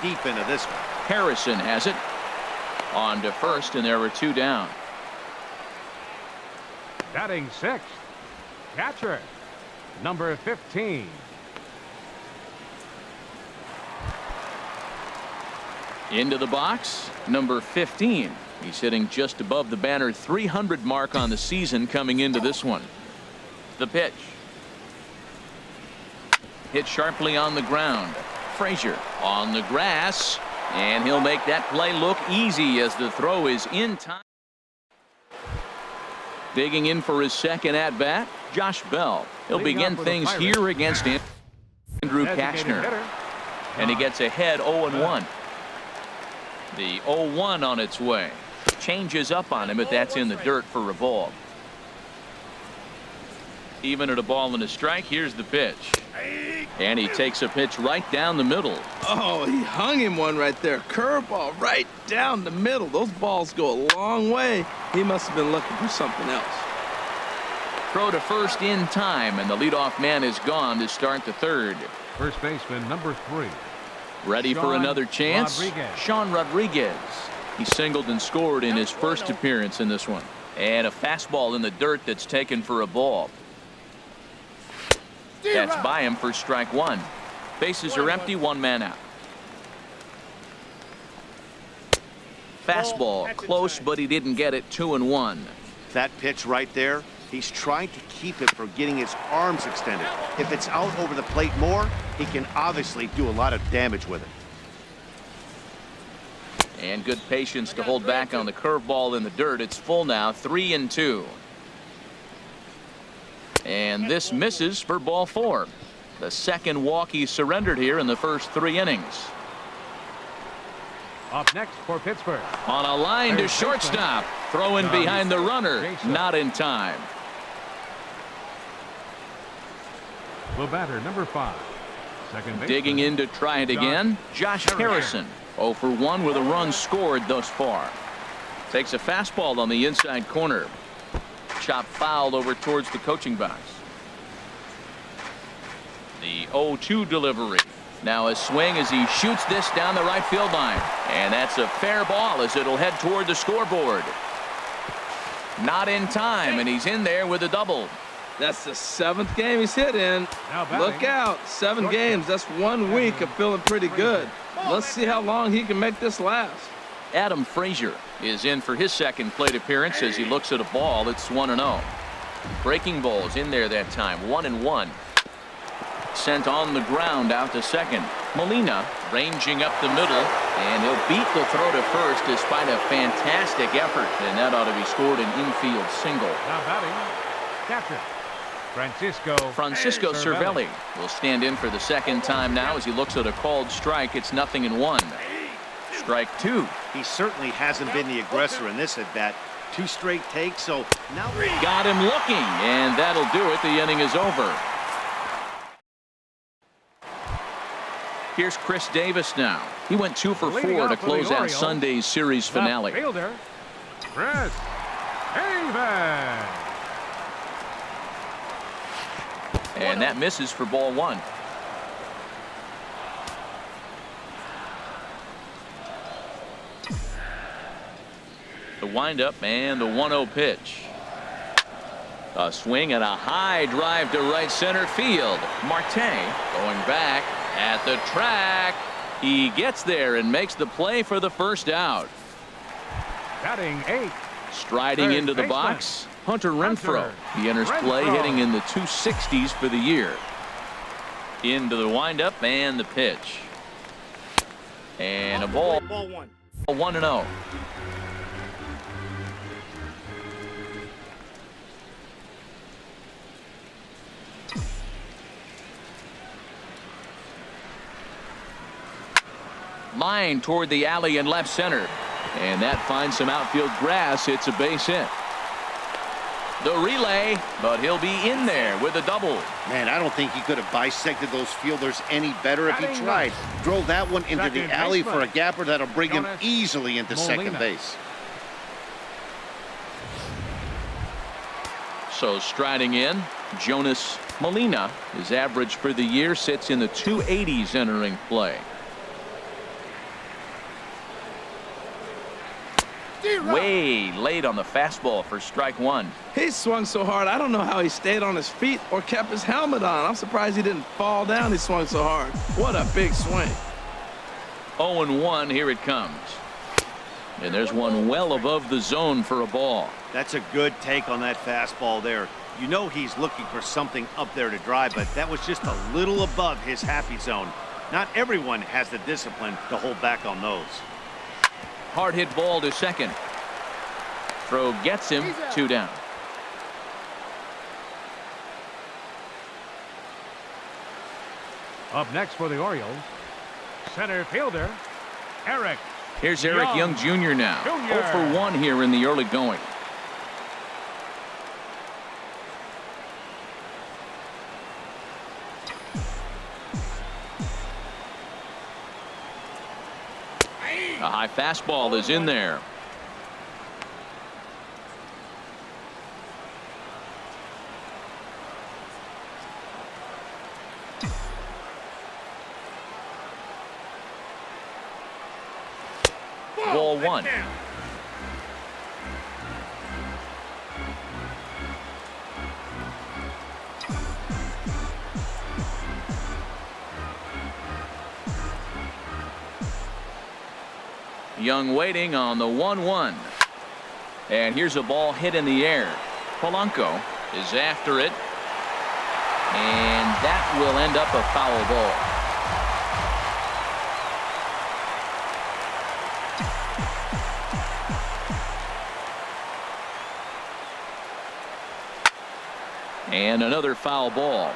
deep into this one. Harrison has it. On to first, and there were 2 down. Batting sixth, catcher, number 15. Into the box, number 15. He's hitting just above the banner 300 mark on the season coming into this one. The pitch. Hit sharply on the ground. Frazier on the grass, and he'll make that play look easy as the throw is in time. Digging in for his second at bat, Josh Bell. He'll begin things here against Andrew Kachner, and he gets ahead 0-1. The 0-1 on its way. Changes up on him, but that's in the dirt for a ball. Even at a ball and a strike, here's the pitch. And he takes a pitch right down the middle. Oh, he hung him one right there. Curveball right down the middle. Those balls go a long way. He must have been looking for something else. Throw to first in time, and the leadoff man is gone to start the third. First baseman, number 3. Ready for another chance? Sean Rodriguez. He singled and scored in his first appearance in this one. And a fastball in the dirt that's taken for a ball. That's by him for strike 1. Bases are empty, 1 man out. Fastball close, but he didn't get it. 2-1. That pitch right there, he's trying to keep it from getting his arms extended. If it's out over the plate more, he can obviously do a lot of damage with it. And good patience to hold back on the curveball in the dirt. It's full now, 3-2. And this misses for ball 4. The second walk he surrendered here in the first 3 innings. Up next for Pittsburgh. On a line to shortstop. Throwing behind the runner. Not in time. The batter, number 5. Second baseman. Digging in to try it again. Josh Harrison. 0 for 1 with a run scored thus far. Takes a fastball on the inside corner. Chop fouled over towards the coaching box. The 0-2 delivery. Now a swing as he shoots this down the right field line. And that's a fair ball as it'll head toward the scoreboard. Not in time, and he's in there with a double. That's the 7th game he's hit in. Look out. 7 games. That's 1 week of feeling pretty good. Let's see how long he can make this last. Adam Frazier is in for his second plate appearance as he looks at a ball that's 1-0. Breaking balls in there that time. 1-1. Sent on the ground out to second. Molina ranging up the middle, and he'll beat the throw to first despite a fantastic effort, and that ought to be scored an infield single. Now batting, catcher Francisco Cervelli will stand in for the second time now as he looks at a called strike. It's 0-1. Strike 2. He certainly hasn't been the aggressor in this at bat. 2 straight takes, so now got him looking, and that'll do it. The inning is over. Here's Chris Davis now. He went 2 for 4 to close out Sunday's series finale. Fielder, Chris Davis. And that misses for ball 1. The windup and the 1-0 pitch. A swing and a high drive to right center field. Marte going back at the track. He gets there and makes the play for the first out. Batting 8. Striding into the box, Hunter Renfroe. He enters play hitting in the 260s for the year. Into the windup and the pitch. And a ball. Ball 1. 1-0. Line toward the alley in left center. And that finds some outfield grass. It's a base hit. The relay, but he'll be in there with a double. Man, I don't think he could have bisected those fielders any better if he tried. Drove that one into the alley for a gapper that'll bring him easily into second base. So striding in, Jonas Molina. His average for the year sits in the 280s entering play. way late on the fastball for strike one. He swung so hard, I don't know how he stayed on his feet or kept his helmet on. I'm surprised he didn't fall down. He swung so hard. What a big swing. 0-1, here it comes. And there's one well above the zone for a ball. That's a good take on that fastball there. You know he's looking for something up there to drive, but that was just a little above his happy zone. Not everyone has the discipline to hold back on those. Hard hit ball to second. Throw gets him, 2 down. Up next for the Orioles, center fielder, Eric. Here's Eric Young Jr. now. 0 for 1 here in the early going. A high fastball is in there. Ball 1. Young waiting on the 1-1. And here's a ball hit in the air. Polanco is after it. And that will end up a foul ball. And another foul ball.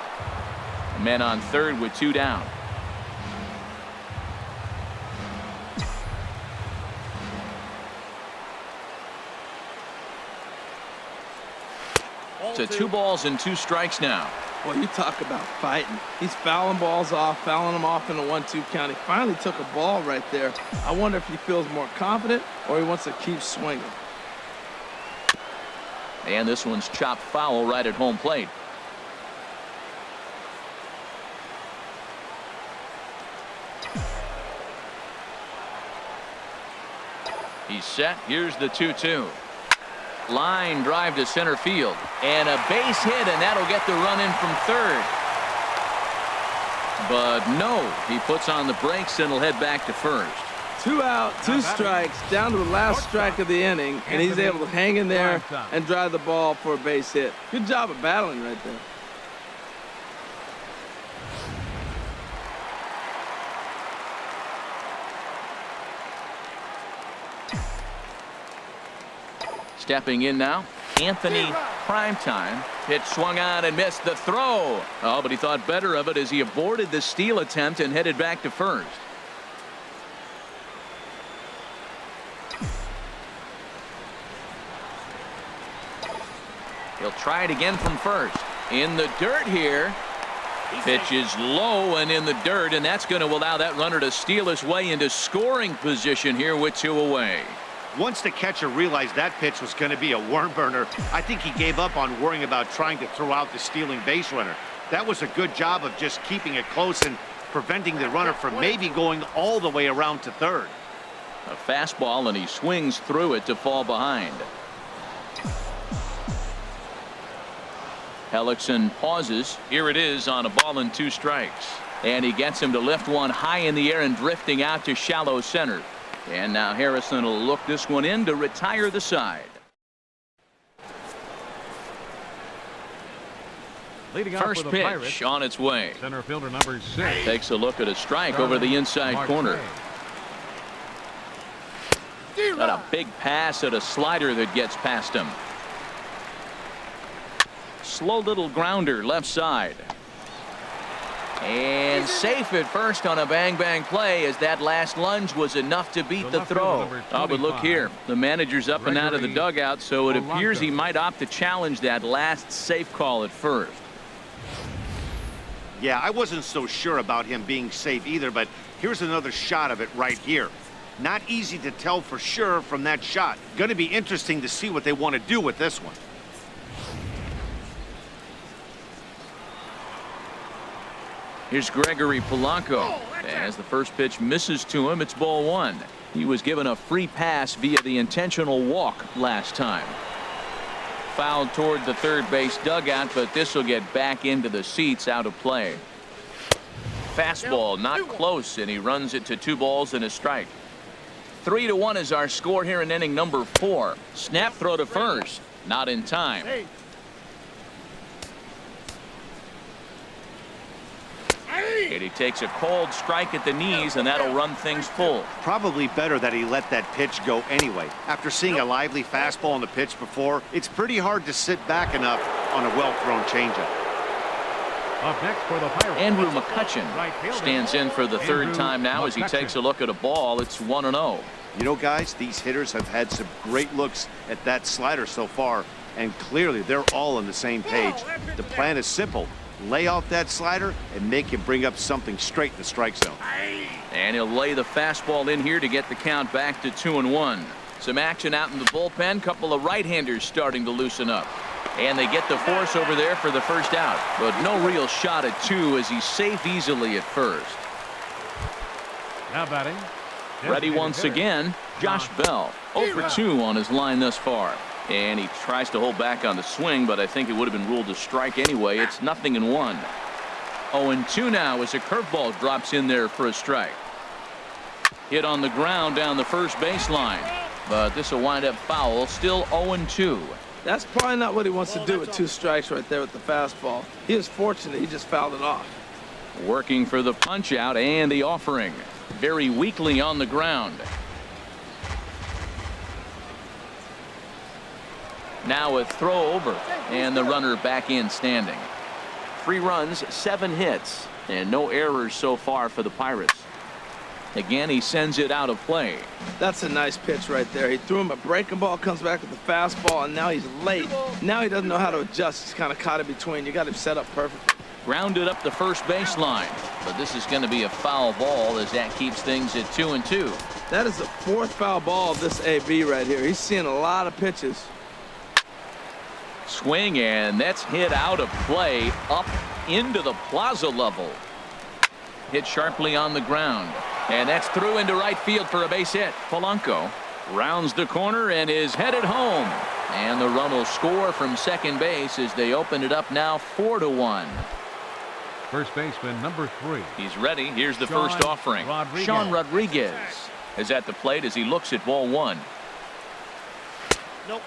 Men on third with 2 down. To 2 balls and 2 strikes now. Well, you talk about fighting. He's fouling balls off, fouling them off in the 1-2 count. He finally took a ball right there. I wonder if he feels more confident or he wants to keep swinging. And this one's chopped foul right at home plate. He's set. Here's the 2-2. Line drive to center field. And a base hit, and that'll get the run in from third. But no, he puts on the brakes and will head back to first. 2 out, 2 strikes, down to the last strike of the inning, and he's able to hang in there and drive the ball for a base hit. Good job of battling right there. Stepping in now, Anthony Primetime. Pitch swung on and missed the throw. Oh, but he thought better of it as he aborted the steal attempt and headed back to first. He'll try it again from first. In the dirt here. Pitch is low and in the dirt, and that's going to allow that runner to steal his way into scoring position here with 2 away. Once the catcher realized that pitch was going to be a worm burner, I think he gave up on worrying about trying to throw out the stealing base runner. That was a good job of just keeping it close and preventing the runner from maybe going all the way around to third. A fastball, and he swings through it to fall behind. Hellickson pauses. Here it is on a ball and 2 strikes. And he gets him to lift one high in the air and drifting out to shallow center. And now Harrison will look this one in to retire the side. First pitch on its way. Center fielder number 6 takes a look at a strike over the inside corner. Got a big pass at a slider that gets past him. Slow little grounder left side. And safe at first on a bang play as that last lunge was enough to beat the throw. Oh, but look here. The manager's up and out of the dugout, so it appears he might opt to challenge that last safe call at first. Yeah, I wasn't so sure about him being safe either, but here's another shot of it right here. Not easy to tell for sure from that shot. Going to be interesting to see what they want to do with this one. Here's Gregory Polanco. As the first pitch misses to him, it's ball one. He was given a free pass via the intentional walk last time. Fouled toward the third base dugout, but this will get back into the seats, out of play. Fastball not close, and he runs it to 2 balls and a strike. 3-1 is our score here in inning number 4. Snap throw to first, not in time. And he takes a cold strike at the knees, and that'll run things full. Probably better that he let that pitch go anyway. After seeing a lively fastball on the pitch before, it's pretty hard to sit back enough on a well-thrown changeup. Up next for the Pirates, Andrew McCutchen stands in for the third time now as he takes a look at a ball. It's 1-0. You know, guys, these hitters have had some great looks at that slider so far, and clearly they're all on the same page. The plan is simple. Lay off that slider and make him bring up something straight in the strike zone. And he'll lay the fastball in here to get the count back to 2-1. Some action out in the bullpen. Couple of right-handers starting to loosen up. And they get the force over there for the first out. But no real shot at 2 as he's safe easily at first. Now batting. Ready once again, Josh Bell. 0 for 2 on his line thus far. And he tries to hold back on the swing, but I think it would have been ruled a strike anyway. It's 0-1. 0-2 now as a curveball drops in there for a strike. Hit on the ground down the first baseline, but this will wind up foul. Still 0-2. That's probably not what he wants to do with 2 strikes right there with the fastball. He was fortunate he just fouled it off. Working for the punch out and the offering. Very weakly on the ground. Now a throw over, and the runner back in standing. 3 runs, 7 hits, and no errors so far for the Pirates. Again, he sends it out of play. That's a nice pitch right there. He threw him a breaking ball, comes back with the fastball, and now he's late. Now he doesn't know how to adjust. He's kind of caught in between. You got him set up perfectly. Grounded up the first baseline, but this is going to be a foul ball as that keeps things at 2-2. That is the 4th foul ball of this AB right here. He's seeing a lot of pitches. Swing, and that's hit out of play up into the plaza level. Hit sharply on the ground, and that's through into right field for a base hit. Polanco rounds the corner and is headed home, and the run will score from second base as they open it up now 4-1. First baseman number 3. He's ready. Here's the first offering. Sean Rodriguez is at the plate as he looks at ball 1.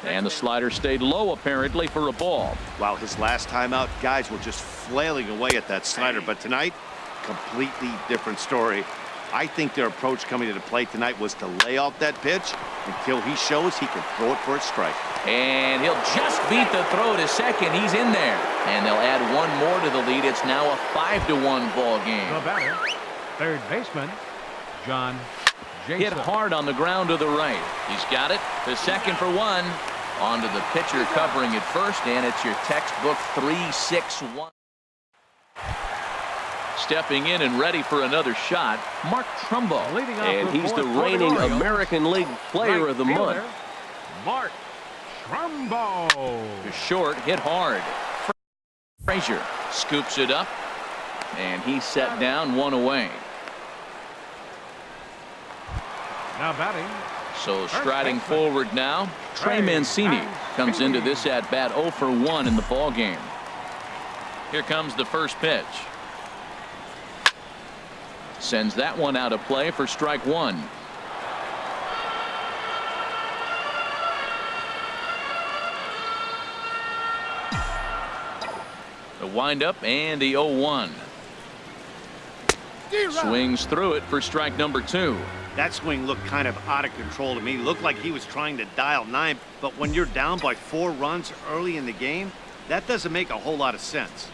And the slider stayed low apparently for a ball. Wow, his last time out, guys were just flailing away at that slider, but tonight, completely different story. I think their approach coming to the plate tonight was to lay off that pitch until he shows he can throw it for a strike. And he'll just beat the throw to second. He's in there, and they'll add 1 more to the lead. It's now a 5-1 ball game. The batter, third baseman John Jason. Hit hard on the ground to the right. He's got it to second for 1. On to the pitcher covering it first, and it's your textbook 3-6-1. Stepping in and ready for another shot, Mark Trumbo. And he's the reigning American League Player of the Month. Mark Trumbo. To short, hit hard. Frazier scoops it up, and he's set down, 1 away. Now batting. So striding forward now, Trey Mancini comes into this at bat 0 for 1 in the ball game. Here comes the first pitch. Sends that one out of play for strike 1. The windup and the 0-1. Swings through it for strike number 2. That swing looked kind of out of control to me. Looked like he was trying to dial 9, but when you're down by 4 runs early in the game, that doesn't make a whole lot of sense.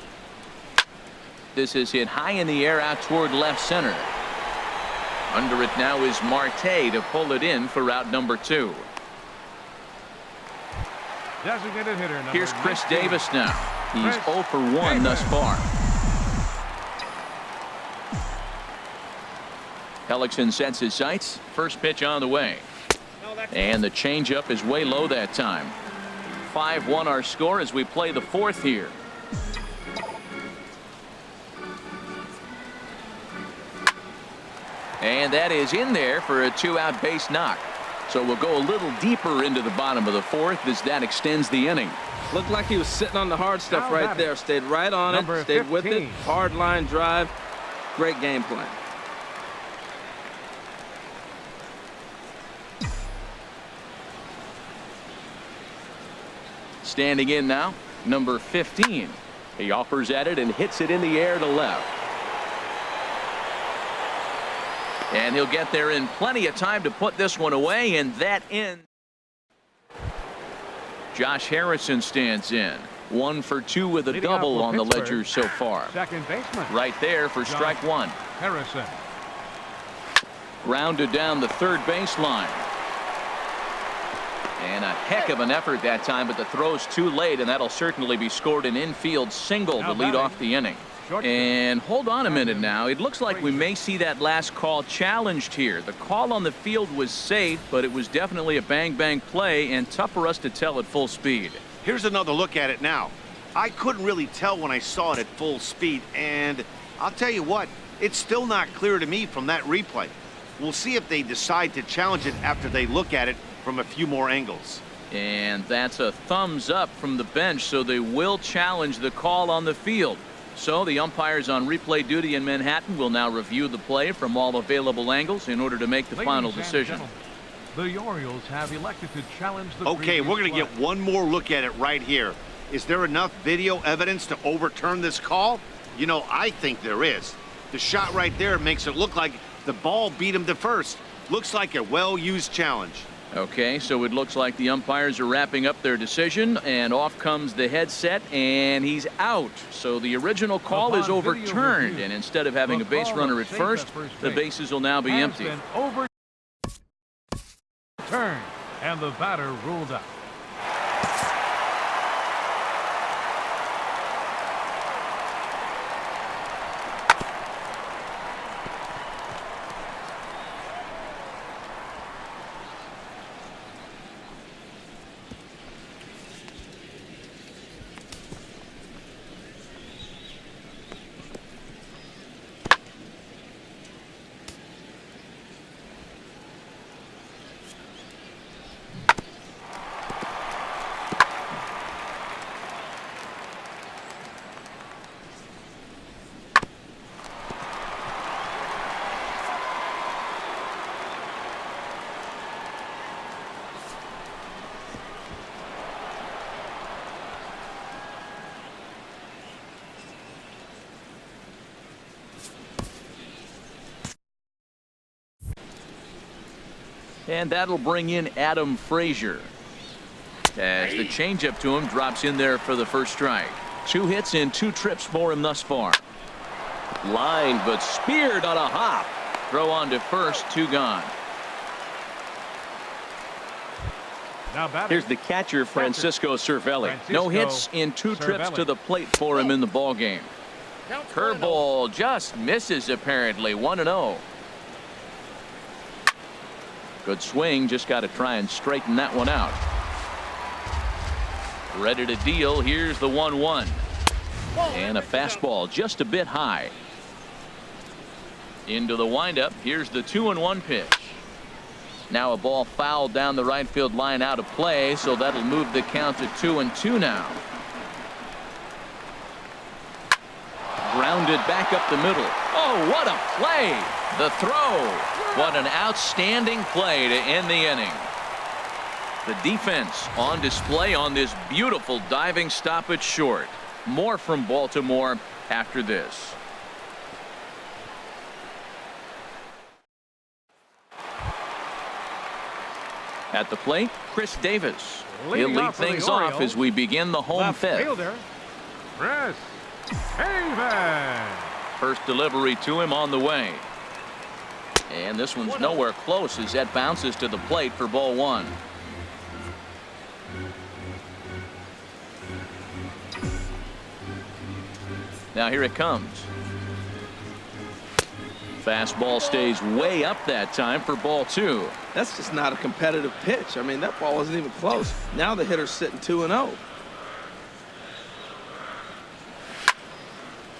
This is hit high in the air out toward left center. Under it now is Marte to pull it in for out number 2. Designated hitter number Here's Chris 19. Davis now. He's 0 for 1 thus far. Hellickson sets his sights. First pitch on the way. And the changeup is way low that time. 5-1 our score as we play the 4th here. And that is in there for a 2-out base knock. So we'll go a little deeper into the bottom of the 4th as that extends the inning. Looked like he was sitting on the hard stuff Now right batting. there. Stayed right on Number it. Stayed with it. 15. Hard line drive. Great game plan. Standing in now, number 15. He offers at it and hits it in the air to left. And he'll get there in plenty of time to put this one away, and that ends. Josh Harrison stands in. 1 for 2 with a Leading off double for on the Pittsburgh, ledger so far. Second baseman. Right there for strike 1. Harrison. Grounded down the third baseline. And a heck of an effort that time, but the throw's too late, and that'll certainly be scored an infield single to lead off the inning. And hold on a minute now. It looks like we may see that last call challenged here. The call on the field was safe, but it was definitely a bang-bang play and tough for us to tell at full speed. Here's another look at it now. I couldn't really tell when I saw it at full speed, and I'll tell you what, it's still not clear to me from that replay. We'll see if they decide to challenge it after they look at it from a few more angles. And that's a thumbs up from the bench, so they will challenge the call on the field. So the umpires on replay duty in Manhattan will now review the play from all available angles in order to make the final Ladies and decision. gentlemen, the Orioles have elected to challenge the Okay, we're going to previous get one more look at it right here. Is there enough video evidence to overturn this call? You know, I think there is. The shot right there makes it look like the ball beat him to first. Looks like a well-used challenge. Okay, so it looks like the umpires are wrapping up their decision, and off comes the headset, and he's out. So the original call is Upon video overturned, review, and instead of having a the base call runner of at safe first, at first the base bases will now be has empty. been overturned, and the batter ruled out. And that'll bring in Adam Frazier. As the changeup to him drops in there for the first strike. 2 hits and 2 trips for him thus far. Line, but speared on a hop. Throw on to first, 2 gone. Now batting. Here's the catcher, Francisco Cervelli. No hits in 2 trips to the plate for him in the ball game. Curveball just misses apparently. 1-0. Good swing, just got to try and straighten that one out. Ready to deal. Here's the 1-1. And a fastball just a bit high. Into the windup. Here's the 2-1 pitch. Now a ball fouled down the right field line out of play, so that'll move the count to 2-2 now. Grounded back up the middle. Oh, what a play! The throw. What an outstanding play to end the inning. The defense on display on this beautiful diving stoppage short. More from Baltimore after this. At the plate, Chris Davis. He'll Leading lead off for the things off Orioles, as we begin the home left 5th. fielder, Chris Davis. First delivery to him on the way. And this one's nowhere close as that bounces to the plate for ball 1. Now here it comes. Fastball stays way up that time for ball 2. That's just not a competitive pitch. I mean, that ball wasn't even close. Now the hitter's sitting 2-0.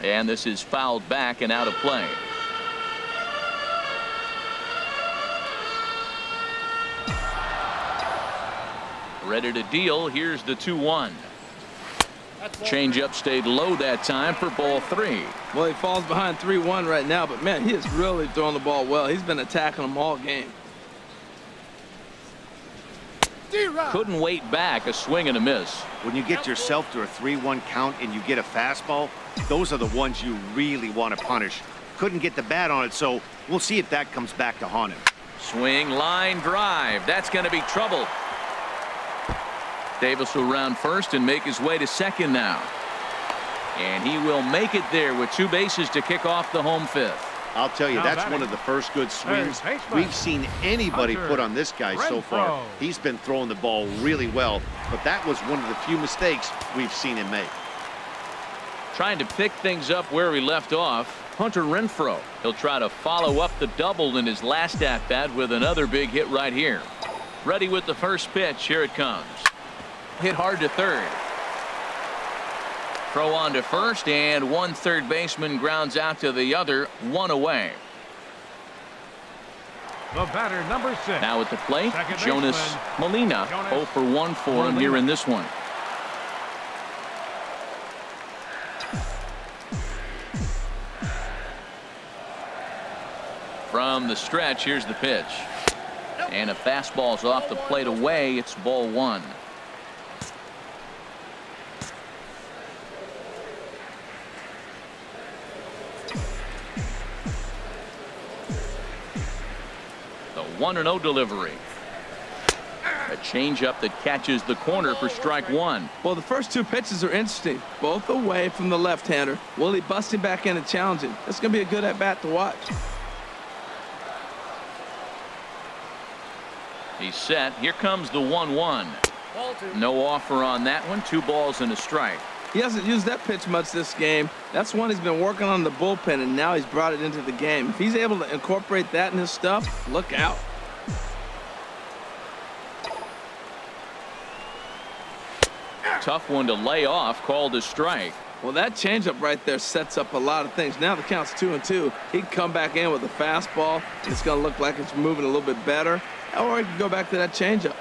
And this is fouled back and out of play. Ready to deal. Here's the 2-1. Changeup stayed low that time for ball 3. Well, he falls behind 3-1 right now, but man, he is really throwing the ball well. He's been attacking them all game. Couldn't wait back. A swing and a miss. When you get yourself to a 3-1 count and you get a fastball, those are the ones you really want to punish. Couldn't get the bat on it, so we'll see if that comes back to haunt him. Swing, line drive. That's going to be trouble. Davis will round first and make his way to second now. And he will make it there with 2 bases to kick off the home 5th. I'll tell you, that's one of the first good swings we've seen anybody put on this guy so far. He's been throwing the ball really well, but that was one of the few mistakes we've seen him make. Trying to pick things up where he left off. Hunter Renfroe. He'll try to follow up the double in his last at-bat with another big hit right here. Ready with the first pitch. Here it comes. Hit hard to third. Throw on to first, and one third baseman grounds out to the other. 1 away. The batter, number 6. Now at the plate, Second Jonas baseman, Molina. 0 for 1 for him here in this one. From the stretch, here's the pitch. And a fastball's off the plate away. It's ball 1. The 1-0 delivery. A changeup that catches the corner for strike 1. Well, the first 2 pitches are interesting. Both away from the left-hander. Willie busting back in and challenging. It's going to be a good at-bat to watch. He's set. Here comes the 1-1. No offer on that one. 2 balls and a strike. He hasn't used that pitch much this game. That's one he's been working on the bullpen, and now he's brought it into the game. If he's able to incorporate that in his stuff, look out. Tough one to lay off. Called a strike. Well, that changeup right there sets up a lot of things. Now the count's 2-2. He can come back in with a fastball, and it's going to look like it's moving a little bit better. Or he can go back to that changeup.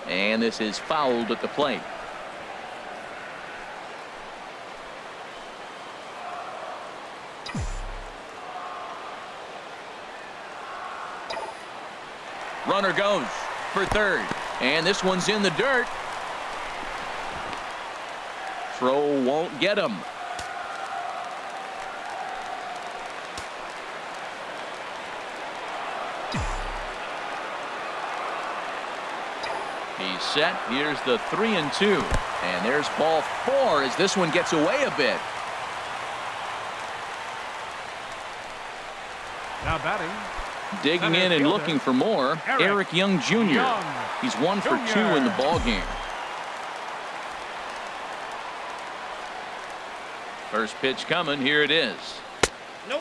And this is fouled at the plate. Runner goes for third. And this one's in the dirt. Throw won't get him. He's set. Here's the 3-2. And there's ball 4 as this one gets away a bit. Now batting. Digging in and looking for more, Eric Young Jr. He's 1 for 2 in the ball game. First pitch coming. Here it is.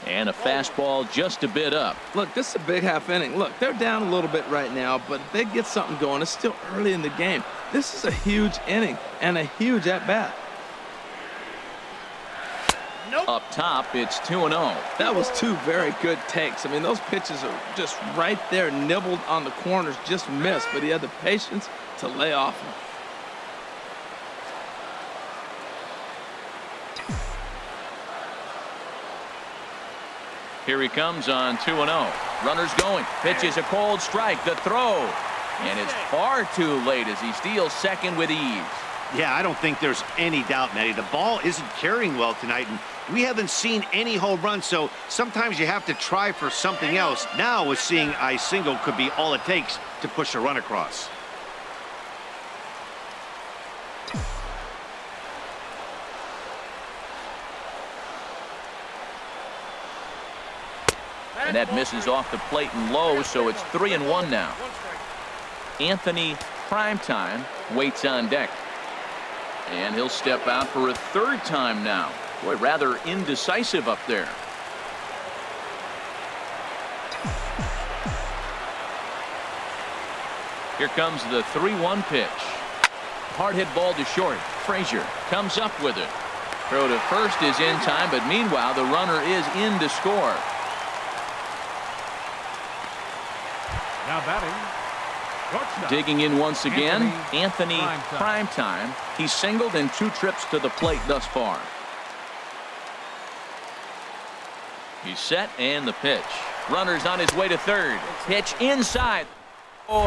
And a fastball just a bit up. Look, this is a big half inning. Look, they're down a little bit right now, but if they get something going, it's still early in the game. This is a huge inning and a huge at-bat. Up top, it's 2-0. That was 2 very good takes. I mean, those pitches are just right there, nibbled on the corners, just missed, but he had the patience to lay off them. Here he comes on 2-0. Runners going. Pitch is a cold strike. The throw. And it's far too late as he steals second with ease. Yeah, I don't think there's any doubt, Matty. The ball isn't carrying well tonight, and we haven't seen any home runs, so sometimes you have to try for something else. Now, with seeing a single could be all it takes to push a run across. And that misses off the plate and low, so it's 3-1 now. Anthony Primetime waits on deck. And he'll step out for a 3rd time now. Boy, rather indecisive up there. Here comes the 3-1 pitch. Hard hit ball to short. Frazier comes up with it. Throw to first is in time, but meanwhile the runner is in to score. Now batting. Shortstop. Digging in once again, Anthony Anthony Primetime. He's singled in 2 trips to the plate thus far. He's set and the pitch. Runner's on his way to third. Pitch inside. Oh,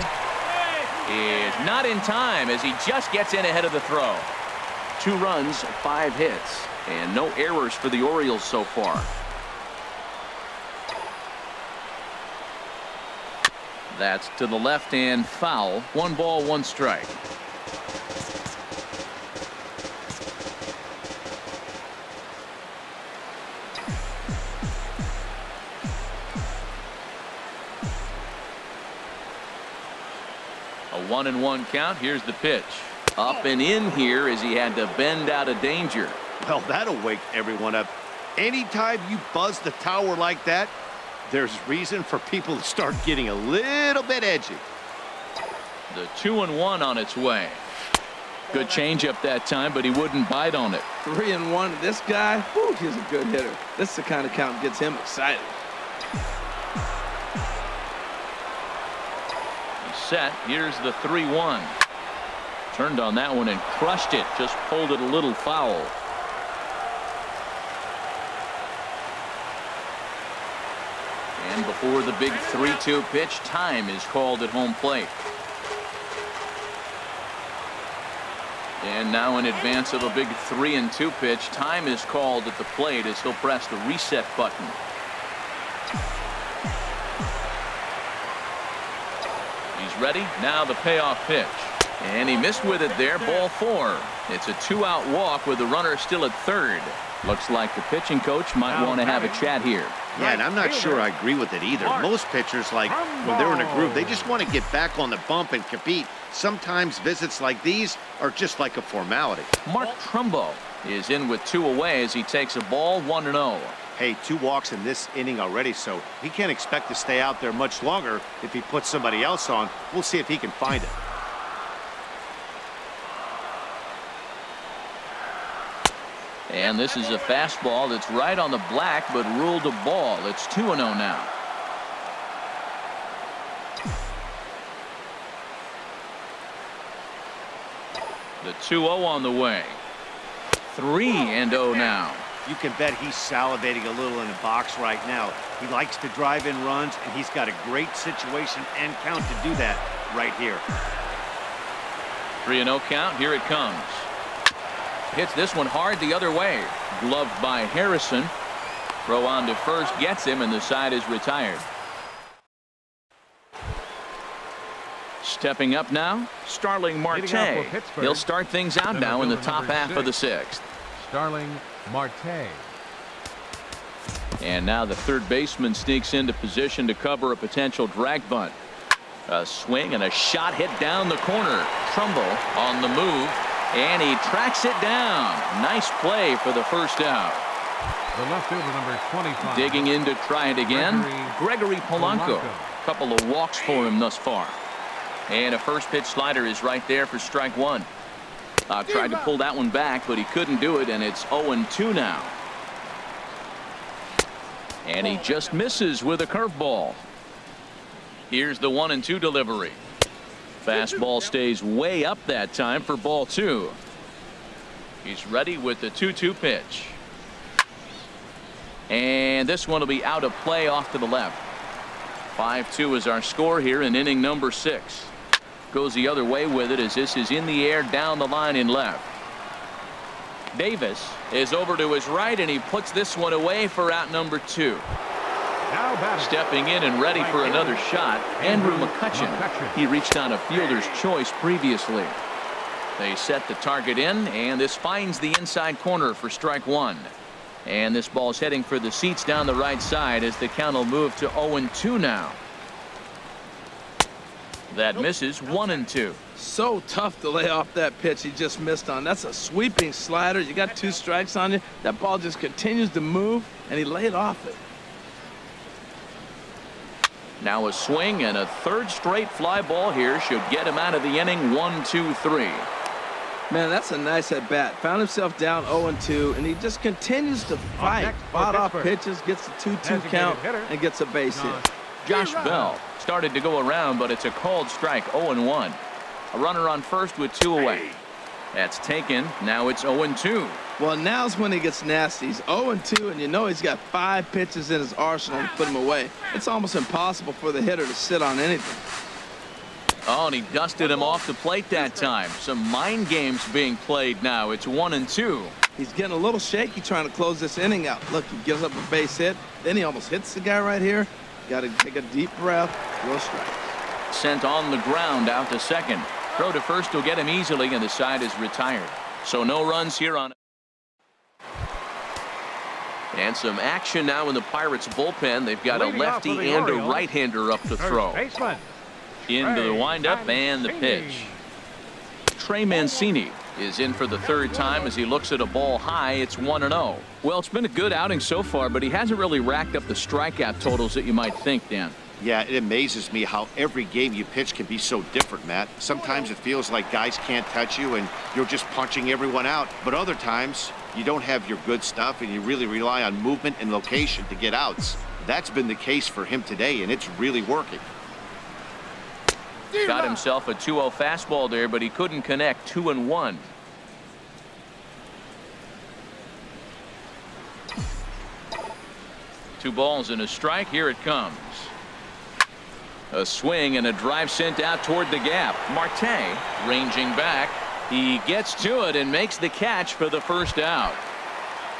is not in time as he just gets in ahead of the throw. 2 runs, 5 hits, and no errors for the Orioles so far. That's to the left and foul. 1 ball, 1 strike. A 1-1 count. Here's the pitch. Up and in here as he had to bend out of danger. Well, that'll wake everyone up. Anytime you buzz the tower like that, there's reason for people to start getting a little bit edgy. The 2-1 on its way. Good changeup that time, but he wouldn't bite on it. 3-1. This guy, whew, he's a good hitter. This is the kind of count that gets him excited. He's set. Here's the 3-1. Turned on that one and crushed it. Just pulled it a little foul. And before the big 3-2 pitch, time is called at home plate. And now in advance of a big 3-2 pitch, time is called at the plate as he'll press the reset button. He's ready. Now the payoff pitch. And he missed with it there. Ball 4. It's a 2-out walk with the runner still at third. Looks like the pitching coach might want to have a chat here. Yeah, and I'm not sure I agree with it either. Most pitchers, like when they're in a groove, they just want to get back on the bump and compete. Sometimes visits like these are just like a formality. Mark Trumbo is in with 2 away as he takes a ball 1-0. Hey, 2 walks in this inning already, so he can't expect to stay out there much longer if he puts somebody else on. We'll see if he can find it. And this is a fastball that's right on the black but ruled a ball. It's 2-0 now. The 2-0 on the way. 3-0 now. You can bet he's salivating a little in the box right now. He likes to drive in runs, and he's got a great situation and count to do that right here. 3-0 count. Here it comes. Hits this one hard the other way. Gloved by Harrison. Throw on to first gets him, and the side is retired. Stepping up now, Starling Marte. He'll start things out now in the top half of the 6th. Starling Marte. And now the third baseman sneaks into position to cover a potential drag bunt. A swing and a shot hit down the corner. Trumbo on the move. And he tracks it down. Nice play for the first out. The left fielder, number 25. Digging in to try it again. Gregory Polanco. Couple of walks for him thus far. And a first pitch slider is right there for strike 1. Tried to pull that one back, but he couldn't do it, and it's 0-2 now. And he just misses with a curveball. Here's the 1-2 delivery. Fastball stays way up that time for ball 2. He's ready with the 2-2 pitch. And this one will be out of play off to the left. 5-2 is our score here in inning number 6. Goes the other way with it as this is in the air down the line in left. Davis is over to his right, and he puts this one away for out number 2. Stepping in and ready for another shot, Andrew McCutchen. He reached on a fielder's choice previously. They set the target in, and this finds the inside corner for strike 1. And this ball's heading for the seats down the right side as the count will move to 0-2 now. That misses. 1-2. So tough to lay off that pitch he just missed on. That's a sweeping slider. You got 2 strikes on you. That ball just continues to move, and he laid off it. Now a swing and a third straight fly ball here should get him out of the inning. 1-2-3. Man, that's a nice at bat. Found himself down 0-2, and he just continues to fight. Fought off pitches, gets a 2-2 count, and gets a base hit. Josh Bell started to go around, but it's a called strike. 0-1. A runner on first with 2 away. That's taken. Now it's 0-2. Well, now's when he gets nasty. He's 0-2, and you know he's got 5 pitches in his arsenal to put him away. It's almost impossible for the hitter to sit on anything. Oh, and he dusted him off the plate that time. Some mind games being played now. It's 1-2. He's getting a little shaky trying to close this inning out. Look, he gives up a base hit. Then he almost hits the guy right here. Got to take a deep breath. Throw strikes. Sent on the ground out to second. Throw to first will get him easily, and the side is retired. So no runs here on. And some action now in the Pirates bullpen. They've got a lefty and a right-hander up to throw. Into the windup and the pitch. Trey Mancini is in for the 3rd time as he looks at a ball high. It's 1-0. Well, it's been a good outing so far, but he hasn't really racked up the strikeout totals that you might think, Dan. Yeah, it amazes me how every game you pitch can be so different, Matt. Sometimes it feels like guys can't touch you and you're just punching everyone out. But other times you don't have your good stuff and you really rely on movement and location to get outs. That's been the case for him today, and it's really working. Got himself a 2-0 fastball there, but he couldn't connect. 2-1. Two balls and a strike. Here it comes. A swing and a drive sent out toward the gap. Marte ranging back. He gets to it and makes the catch for the first out.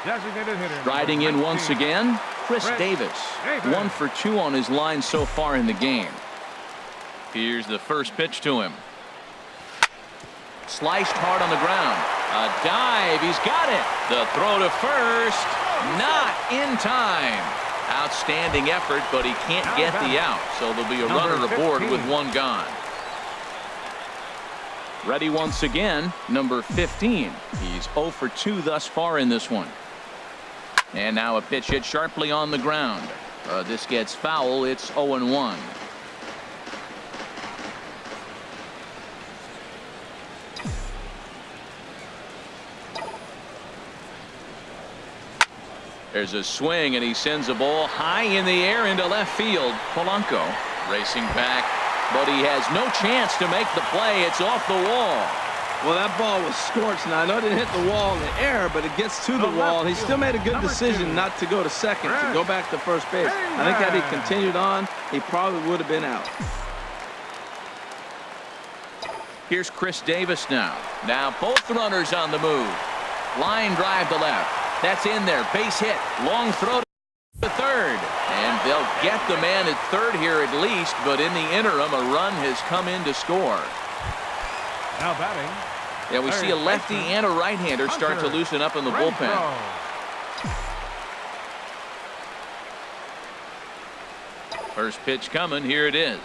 Designated hitter. Riding in once again, Chris Davis. 1 for 2 on his line so far in the game. Here's the first pitch to him. Sliced hard on the ground. A dive. He's got it. The throw to first. Not in time. Outstanding effort, but he can't get the out. So there'll be a runner aboard with 1 gone. Ready once again, number 15. He's 0 for 2 thus far in this one. And now a pitch hit sharply on the ground. This gets foul. It's 0-1. There's a swing, and he sends a ball high in the air into left field. Polanco racing back, but he has no chance to make the play. It's off the wall. Well, that ball was scorched. Now, I know it didn't hit the wall in the air, but it gets to the wall. He still made a good decision not to go to second, to go back to first base. I think had he continued on, he probably would have been out. Here's Chris Davis now. Now both runners on the move. Line drive to left. That's in there. Base hit. Long throw to third. And they'll get the man at third here at least, but in the interim, a run has come in to score. Now batting. Yeah, we see a lefty and a right-hander start to loosen up in the bullpen. First pitch coming. Here it is.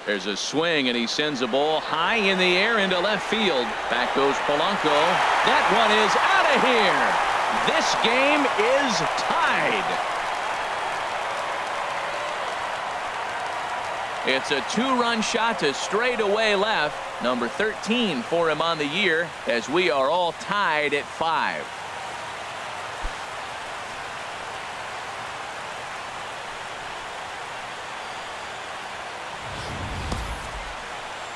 There's a swing, and he sends a ball high in the air into left field. Back goes Polanco. That one is out of here. This game is tied. It's a 2-run shot to straightaway left. Number 13 for him on the year, as we are all tied at 5.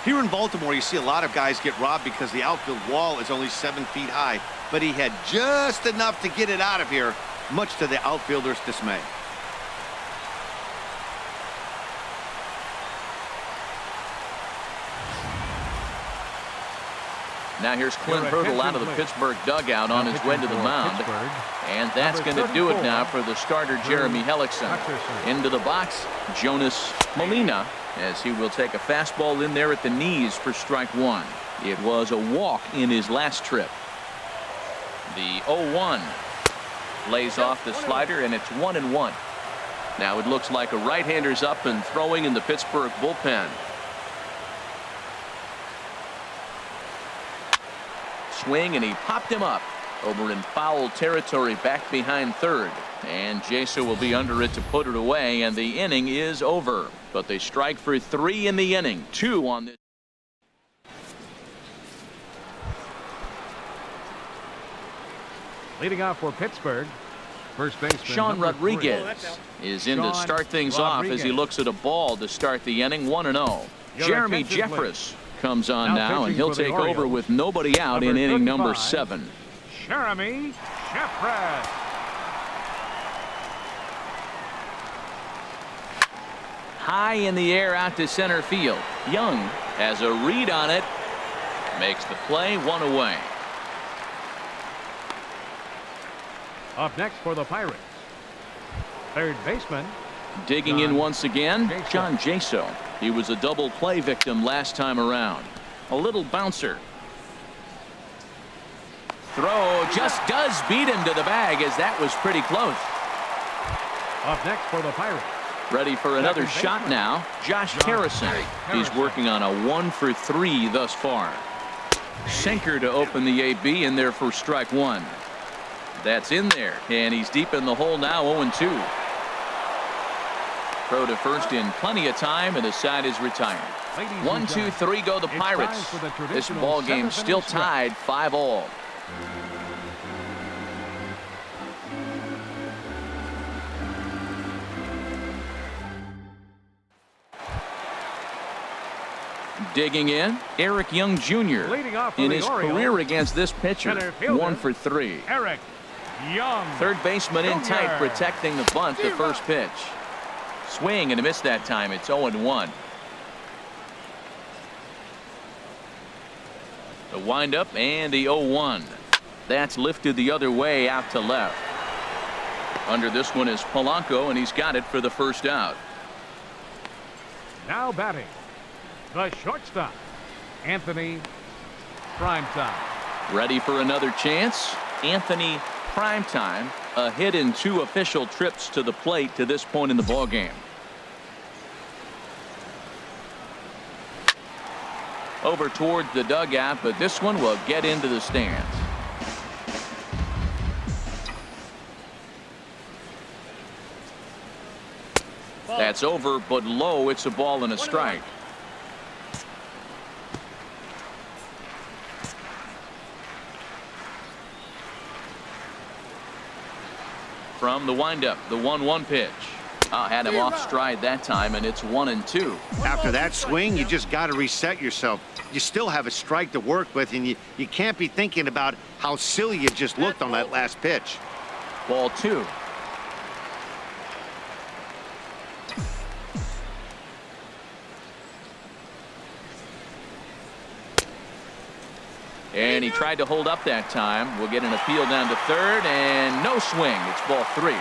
Here in Baltimore, you see a lot of guys get robbed because the outfield wall is only 7 feet high, but he had just enough to get it out of here, much to the outfielder's dismay. Now here's Clint Hurdle out of the Pittsburgh dugout on his way to the mound. And that's going to do it now for the starter, Jeremy Hellickson. Into the box, Jonas Molina, as he will take a fastball in there at the knees for strike 1. It was a walk in his last trip. The 0-1 lays off the slider, and it's 1-1. Now it looks like a right-hander's up and throwing in the Pittsburgh bullpen. Swing, and he popped him up over in foul territory back behind third. And Jaso will be under it to put it away, and the inning is over. But they strike for 3 in the inning, 2 on this. Leading off for Pittsburgh, First baseman Sean number 3. Rodriguez is in to Sean start things off as he Rodriguez. looks at a ball to start the inning. 1-0. Your Jeremy attention, Jeffress comes on Now now, and pitching he'll for the take over Orioles, with nobody out in number inning number 35. 7. Jeremy Jeffress. High in the air out to center field. Young has a read on it. Makes the play. 1 away. Up next for the Pirates, third baseman Digging in John once again, Jaso. John Jaso. He was a double play victim last time around. A little bouncer. Throw just does beat him to the bag, as that was pretty close. Up next for the Pirates, Ready for another Second shot baseman. now. Josh John Harrison. He's Harrison. working on a 1-for-3 thus far. Sinker to open the AB, in there for strike 1. That's in there, and he's deep in the hole now. 0-2. Throw to first in plenty of time, and the side is retired. Ladies and 1, 2, gentlemen, 3 go the it's Pirates. time for the This traditional ball game seventh still inning stretch. tied 5-all. Digging in, Eric Young Jr. Leading off for in the his Orioles, career against this pitcher. center fielder, 1-for-3. Eric Young. Third baseman in tight, Jr. protecting the bunt to first pitch. Swing and a miss that time. It's 0-1. The windup and the 0-1. That's lifted the other way out to left. Under this one is Polanco, and he's got it for the first out. Now batting, the shortstop, Anthony Primetime. Ready for another chance. Anthony Primetime, a hit in 2 official trips to the plate to this point in the ball game. Over towards the dugout, but this one will get into the stands. That's over, but low. It's a ball and a strike. From the windup, the 1-1 pitch. Had him off stride that time, and it's 1-2. After that swing, you just got to reset yourself. You still have a strike to work with, and you can't be thinking about how silly you just looked on that last pitch. Ball 2. And he tried to hold up that time. We'll get an appeal down to third, and no swing. It's ball 3.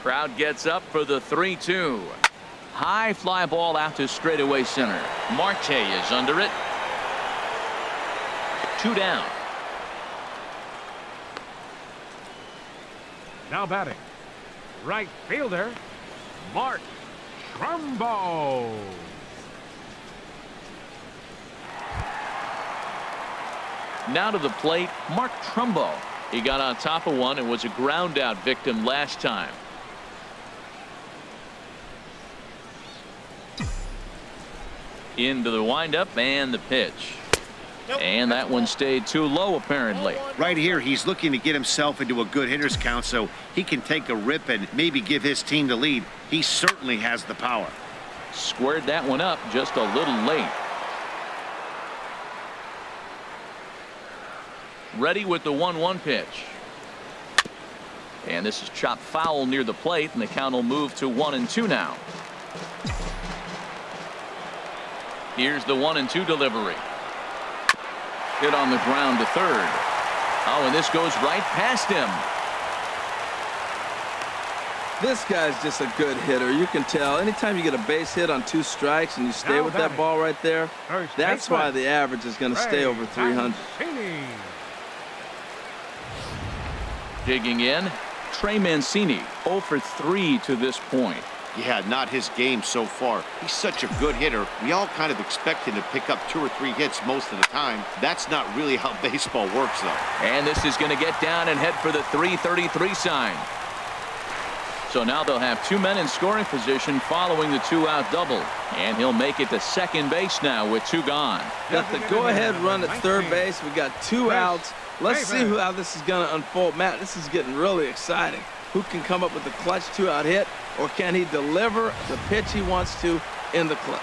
Crowd gets up for the 3-2. High fly ball out to straightaway center. Marte is under it. 2 down. Now batting, right fielder, Mark Trumbo. Now to the plate, Mark Trumbo. He got on top of one and was a ground out victim last time. Into the windup and the pitch. And that one stayed too low, apparently. Right here, he's looking to get himself into a good hitter's count so he can take a rip and maybe give his team the lead. He certainly has the power. Squared that one up just a little late. Ready with the 1-1 pitch. And this is chopped foul near the plate, and the count will move to 1-2 now. Here's the 1-2 delivery. Hit on the ground to third. Oh, and this goes right past him. This guy's just a good hitter. You can tell anytime you get a base hit on 2 strikes and you stay Now with that batting, ball right there, first that's baseman, why the average is going to stay over 300. Mancini. Digging in, Trey Mancini, 0 for 3 to this point. Yeah, not his game so far. He's such a good hitter. We all kind of expect him to pick up 2 or 3 hits most of the time. That's not really how baseball works, though. And this is going to get down and head for the 333 sign. So now they'll have 2 men in scoring position following the 2-out double. And he'll make it to second base now with 2 gone. Got the go-ahead run at third base. We got 2 outs. Let's see how this is going to unfold. Matt, this is getting really exciting. Who can come up with the clutch 2-out hit, or can he deliver the pitch he wants to in the clutch?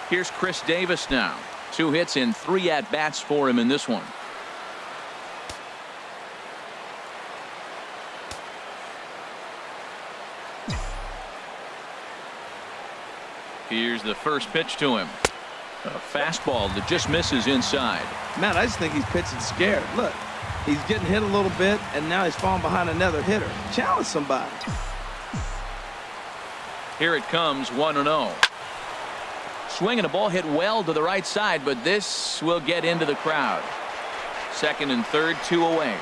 Here's Chris Davis now. 2 hits in 3 at-bats for him in this one. Here's the first pitch to him. A fastball that just misses inside. Man, I just think he's pitching scared. Look, he's getting hit a little bit, and now he's falling behind another hitter. Challenge somebody. Here it comes, 1-0. Swinging a ball hit well to the right side, but this will get into the crowd. Second and third, 2 away.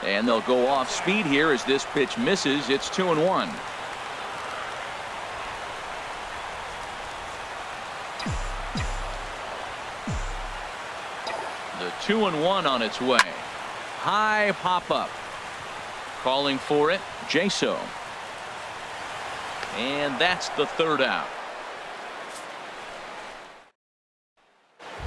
And they'll go off speed here as this pitch misses. It's 2-1. The 2-1 on its way. High pop up. Calling for it, Jaso. And that's the 3rd out.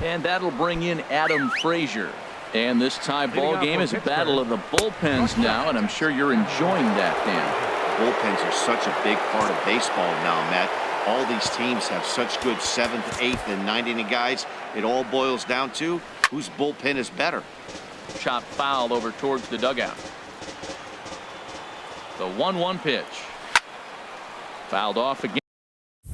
And that'll bring in Adam Frazier. And this tie ball game is a battle of the bullpens now, and I'm sure you're enjoying that, Dan. Bullpens are such a big part of baseball now, Matt. All these teams have such good 7th, 8th, and 9th inning guys. It all boils down to whose bullpen is better. Chop foul over towards the dugout. The 1-1 pitch. Fouled off again,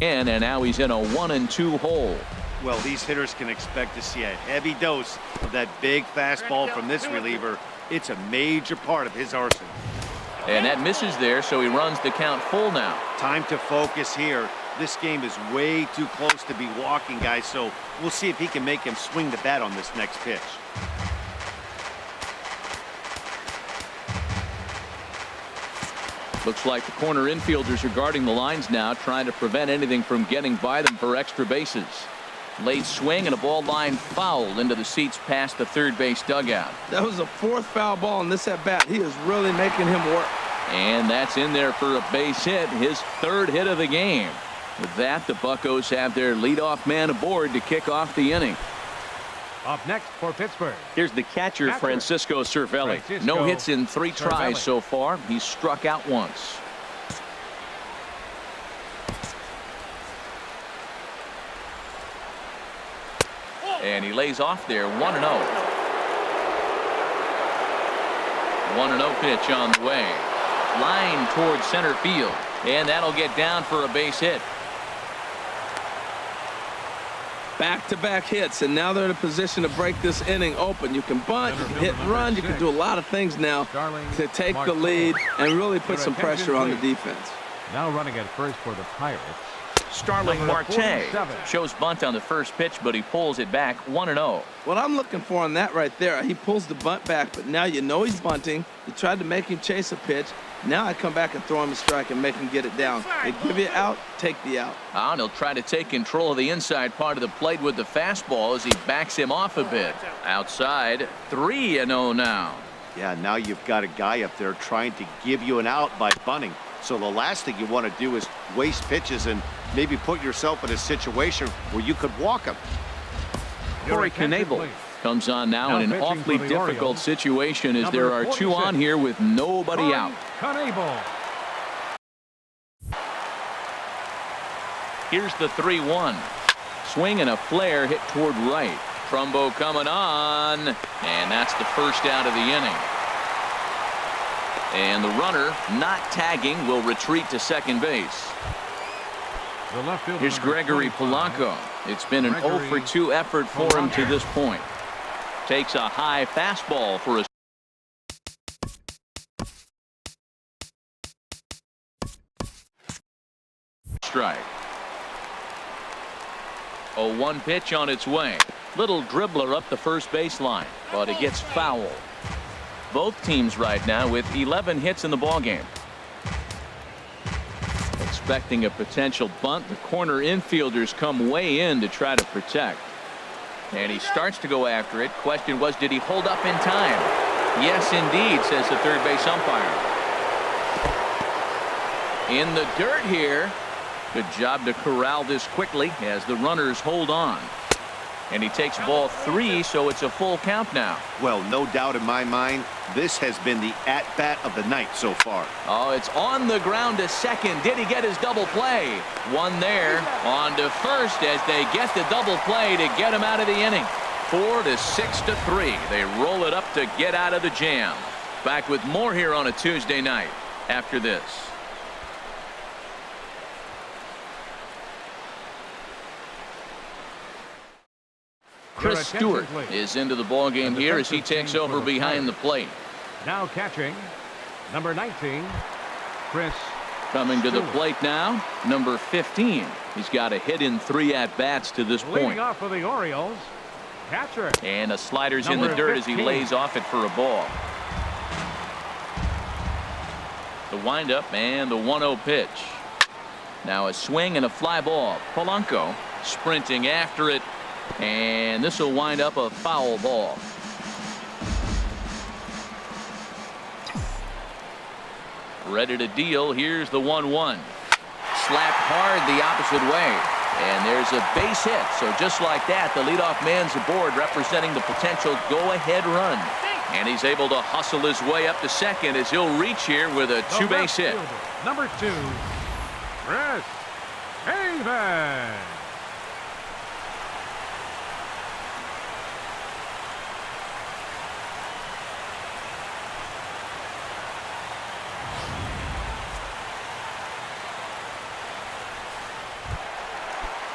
and now he's in a 1-2 hole. Well, these hitters can expect to see a heavy dose of that big fastball from this reliever. It's a major part of his arsenal. And that misses there, so he runs the count full now. Time to focus here. This game is way too close to be walking, guys, so we'll see if he can make him swing the bat on this next pitch. Looks like the corner infielders are guarding the lines now, trying to prevent anything from getting by them for extra bases. Late swing and a ball line foul into the seats past the third base dugout. That was a 4th foul ball in this at-bat. He is really making him work. And that's in there for a base hit, his 3rd hit of the game. With that, the Buccos have their leadoff man aboard to kick off the inning. Up next for Pittsburgh. Here's the catcher, Francisco Cervelli. No hits in 3 tries so far. He's struck out once. And he lays off there, 1-0. 1-0 pitch on the way. Line towards center field. And that'll get down for a base hit. Back-to-back hits, and now they're in a position to break this inning open. You can bunt, you can hit and run, you can do a lot of things now to take the lead and really put some pressure on the defense. Now running at first for the Pirates. Starling Marte shows bunt on the first pitch, but he pulls it back, 1-0. What I'm looking for on that right there, he pulls the bunt back, but now you know he's bunting. You tried to make him chase a pitch. Now I come back and throw him a strike and make him get it down. They give you out, take the out. And he'll try to take control of the inside part of the plate with the fastball as he backs him off a bit. Outside, 3-0 now. Yeah, now you've got a guy up there trying to give you an out by bunting. So the last thing you want to do is waste pitches and maybe put yourself in a situation where you could walk him. Corey Knebel comes on now in an awfully difficult situation as there are 2 on here with nobody out. Here's the 3-1. Swing and a flare hit toward right. Trumbo coming on, and that's the first out of the inning. And the runner, not tagging, will retreat to second base. Here's Gregory Polanco. It's been an 0-for-2 effort for him to this point. Takes a high fastball for a strike. 0-1 pitch on its way. Little dribbler up the first baseline, but it gets foul. Both teams right now with 11 hits in the ballgame. Expecting a potential bunt, the corner infielders come way in to try to protect. And he starts to go after it. Question was, did he hold up in time? Yes, indeed, says the third base umpire. In the dirt here. Good job to corral this quickly as the runners hold on. And he takes ball 3, so it's a full count now. Well, no doubt in my mind, this has been the at-bat of the night so far. Oh, it's on the ground to second. Did he get his double play? One there. On to first as they get the double play to get him out of the inning. 4 to 6 to 3. They roll it up to get out of the jam. Back with more here on a Tuesday night after this. Chris Stewart is into the ballgame here as he takes over behind the plate. Now catching, number 19, Chris Coming to the Stewart. plate now, number 15. He's got a hit in 3 at-bats to this Leading point. off for the Orioles, catcher. And a slider's in the Number dirt as he 15. lays off it for a ball. The windup and the 1-0 pitch. Now a swing and a fly ball. Polanco sprinting after it. And this will wind up a foul ball. Ready to deal. Here's the 1-1. Slapped hard the opposite way. And there's a base hit. So just like that, the leadoff man's aboard, representing the potential go-ahead run. And he's able to hustle his way up to second as he'll reach here with a The two-base left hit. fielder, number 2, Chris Davis.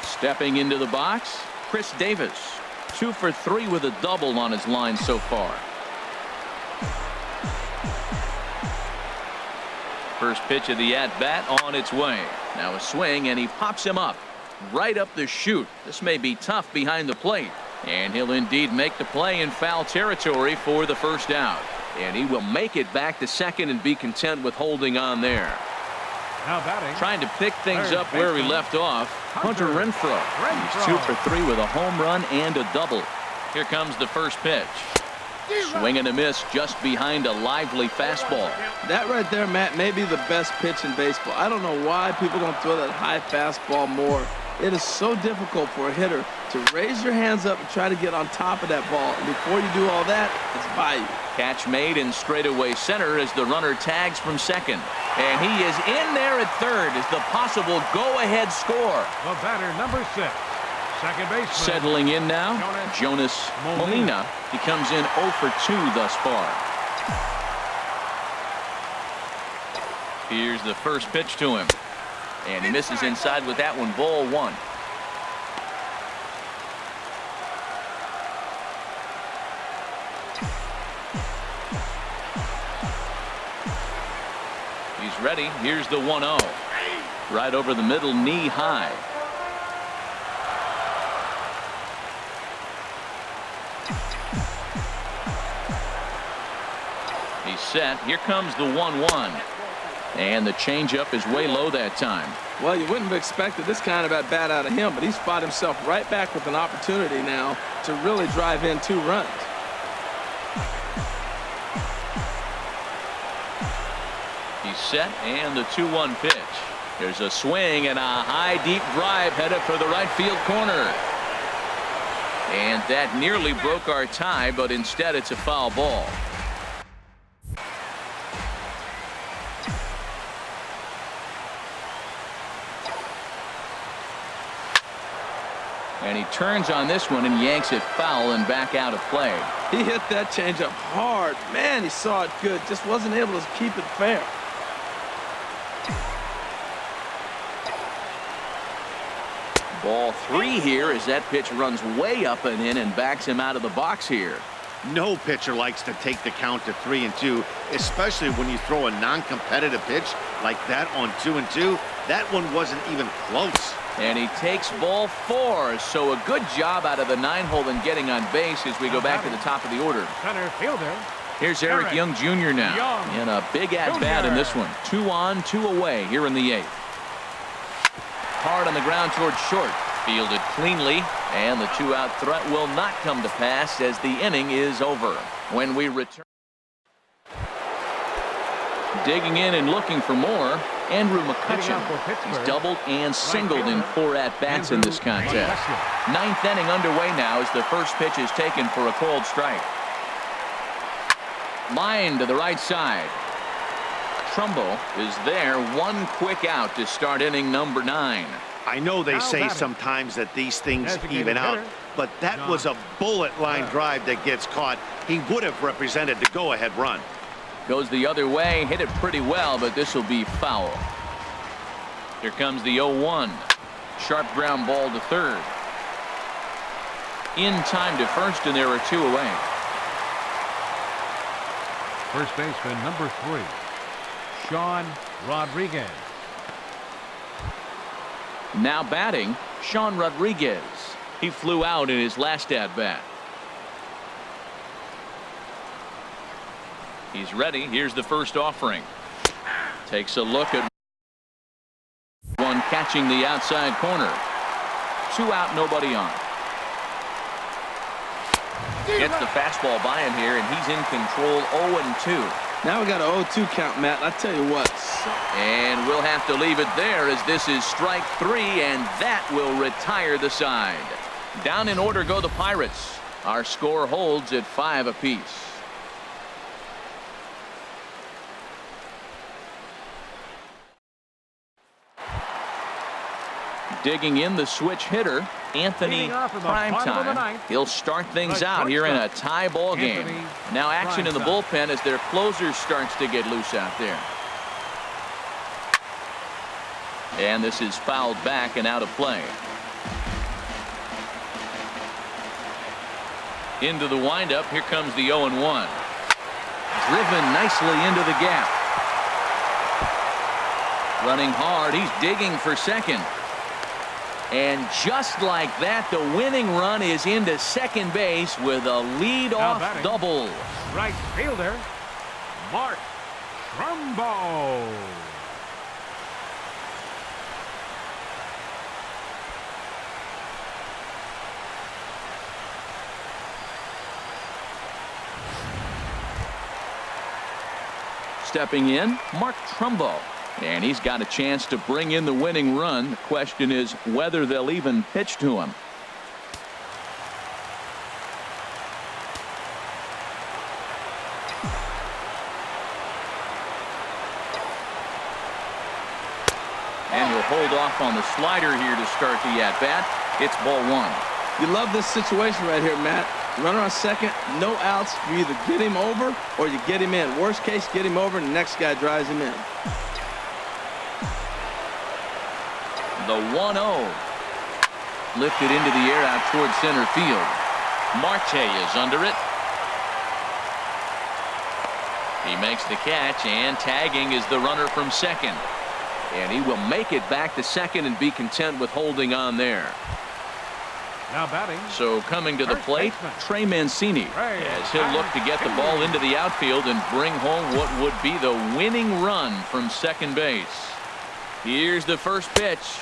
Stepping into the box, Chris Davis. 2 for 3 with a double on his line so far. First pitch of the at-bat on its way. Now a swing, and he pops him up. Right up the chute. This may be tough behind the plate. And he'll indeed make the play in foul territory for the first out. And he will make it back to second and be content with holding on there. Now batting, Trying to pick things Third up where we baseman, left off. Hunter Hunter Renfroe. He's 2 for 3 with a home run and a double. Here comes the first pitch. Swing and a miss just behind a lively fastball. That right there, Matt, may be the best pitch in baseball. I don't know why people don't throw that high fastball more. It is so difficult for a hitter to raise your hands up and try to get on top of that ball. And before you do all that, it's by you. Catch made in straightaway center as the runner tags from second. And he is in there at third as the possible go-ahead score. the batter, number 6, second baseman. Settling in now, Jonas Molina. He comes in 0 for 2 thus far. Here's the first pitch to him. And he misses inside with that one. Ball 1. He's ready. Here's the 1-0. Right over the middle, knee high. He's set. Here comes the 1-1. And the changeup is way low that time. Well, you wouldn't have expected this kind of at-bat out of him, but he's fought himself right back with an opportunity now to really drive in 2 runs. He's set, and the 2-1 pitch. There's a swing and a high, deep drive headed for the right field corner. And that nearly broke our tie, but instead it's a foul ball. And he turns on this one and yanks it foul and back out of play. He hit that changeup hard. Man, he saw it good. Just wasn't able to keep it fair. Ball 3 here as that pitch runs way up and in and backs him out of the box here. No pitcher likes to take the count to 3-2, especially when you throw a non-competitive pitch like that on 2-2. That one wasn't even close. And he takes ball 4. So a good job out of the 9-hole in getting on base as we go back to the top of the order. Center fielder, Here's Eric Young Jr. now Young in a big at-bat in this one. 2 on, 2 away here in the 8th. Hard on the ground towards short. Fielded cleanly, and the two-out threat will not come to pass as the inning is over. When we return, digging in and looking for more, Andrew McCutcheon. He's doubled and singled in 4 at-bats in this contest. 9th inning underway now as the first pitch is taken for a cold strike. Line to the right side. Trumbo is there. One quick out to start inning number 9. I know they say sometimes that these things even out, but that was a bullet line drive that gets caught. He would have represented the go-ahead run. Goes the other way, hit it pretty well, but this will be foul. Here comes the 0-1. Sharp ground ball to third. In time to first, and there are 2 away. First baseman number 3, Sean Rodriguez. Now batting, Sean Rodriguez. He flew out in his last at-bat. He's ready. Here's the first offering. Takes a look at one, catching the outside corner. 2 out, nobody on. Gets the fastball by him here, and he's in control. 0-2. Now we got an 0-2 count, Matt. I tell you what. And we'll have to leave it there as this is strike 3, and that will retire the side. Down in order go the Pirates. Our score holds at 5 apiece. Digging in the switch hitter, Anthony Primetime. He'll start things out here in a tie ball game. Now action in the bullpen as their closer starts to get loose out there. And this is fouled back and out of play. Into the windup. Here comes the 0-1. Driven nicely into the gap. Running hard. He's digging for second. And just like that, the winning run is into second base with a lead-off double. Right fielder, Mark Trumbo. Stepping in, Mark Trumbo. And he's got a chance to bring in the winning run. The question is whether they'll even pitch to him. And he'll hold off on the slider here to start the at-bat. It's ball 1. You love this situation right here, Matt. Runner on second, no outs. You either get him over or you get him in. Worst case, get him over and the next guy drives him in. The 1-0 lifted into the air out towards center field. Marte is under it. He makes the catch, and tagging is the runner from second. And he will make it back to second and be content with holding on there. Now batting. So coming to the plate, Trey Mancini, as he'll look to get the ball into the outfield and bring home what would be the winning run from second base. Here's the first pitch.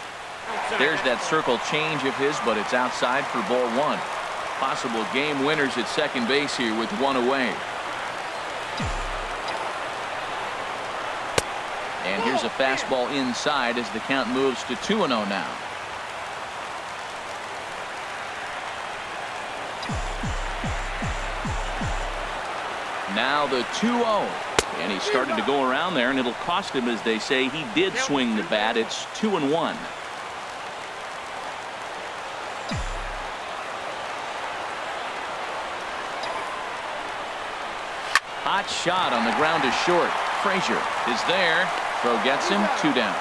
There's that circle change of his, but it's outside for ball 1. Possible game winners at second base here with 1 away. And here's a fastball inside as the count moves to 2-0 now. Now the 2-0. And he started to go around there, and it'll cost him, as they say. He did swing the bat. It's 2-1. Hot shot on the ground is short. Frazier is there. Throw gets him. 2 down.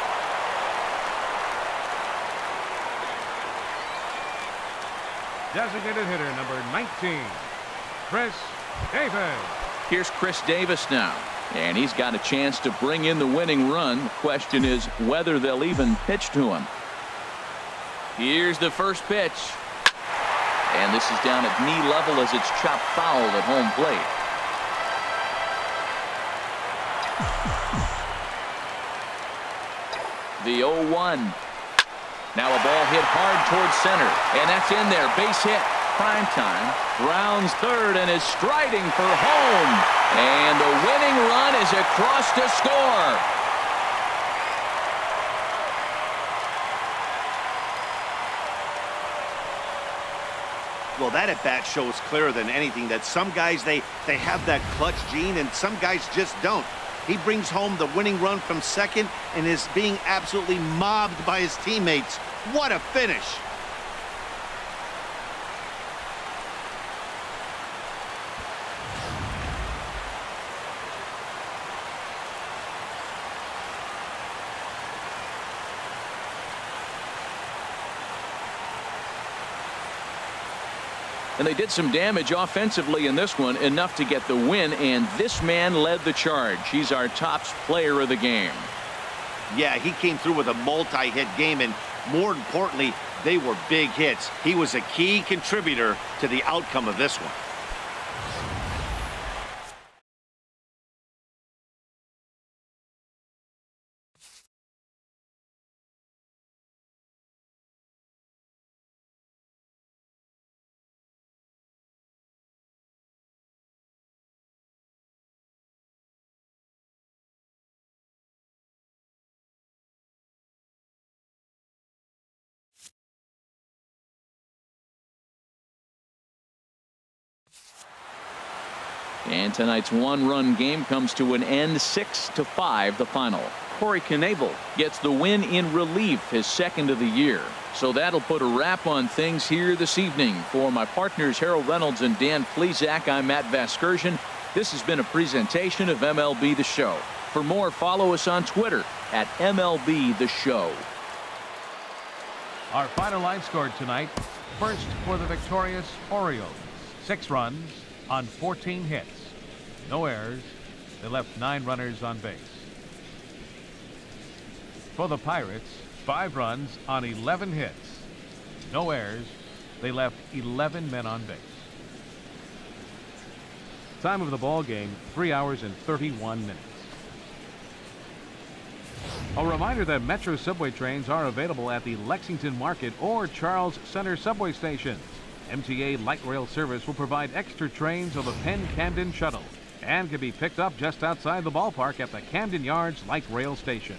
Designated hitter number 19, Chris Davis. Here's Chris Davis now. And he's got a chance to bring in the winning run. The question is whether they'll even pitch to him. Here's the first pitch. And this is down at knee level as it's chopped foul at home plate. The 0-1. Now a ball hit hard towards center, and that's in there. Base hit. Prime time. Rounds third and is striding for home. And the winning run is across to score. Well, that at-bat shows clearer than anything that some guys, they have that clutch gene, and some guys just don't. He brings home the winning run from second and is being absolutely mobbed by his teammates. What a finish! And they did some damage offensively in this one, enough to get the win, and this man led the charge. He's our top player of the game. Yeah, he came through with a multi-hit game, and more importantly, they were big hits. He was a key contributor to the outcome of this one. And tonight's one-run game comes to an end, 6-5 the final. Corey Knebel gets the win in relief, his second of the year. So that'll put a wrap on things here this evening. For my partners Harold Reynolds and Dan Plesac, I'm Matt Vasgersian. This has been a presentation of MLB The Show. For more, follow us on Twitter at MLB The Show. Our final line scored tonight. First for the victorious Orioles. 6 runs on 14 hits. No errors. They left 9 runners on base. For the Pirates, 5 runs on 11 hits. No errors. They left 11 men on base. Time of the ball game, 3 hours and 31 minutes. A reminder that Metro subway trains are available at the Lexington Market or Charles Center subway stations. MTA Light Rail service will provide extra trains on the Penn-Camden Shuttle and can be picked up just outside the ballpark at the Camden Yards Light Rail Station.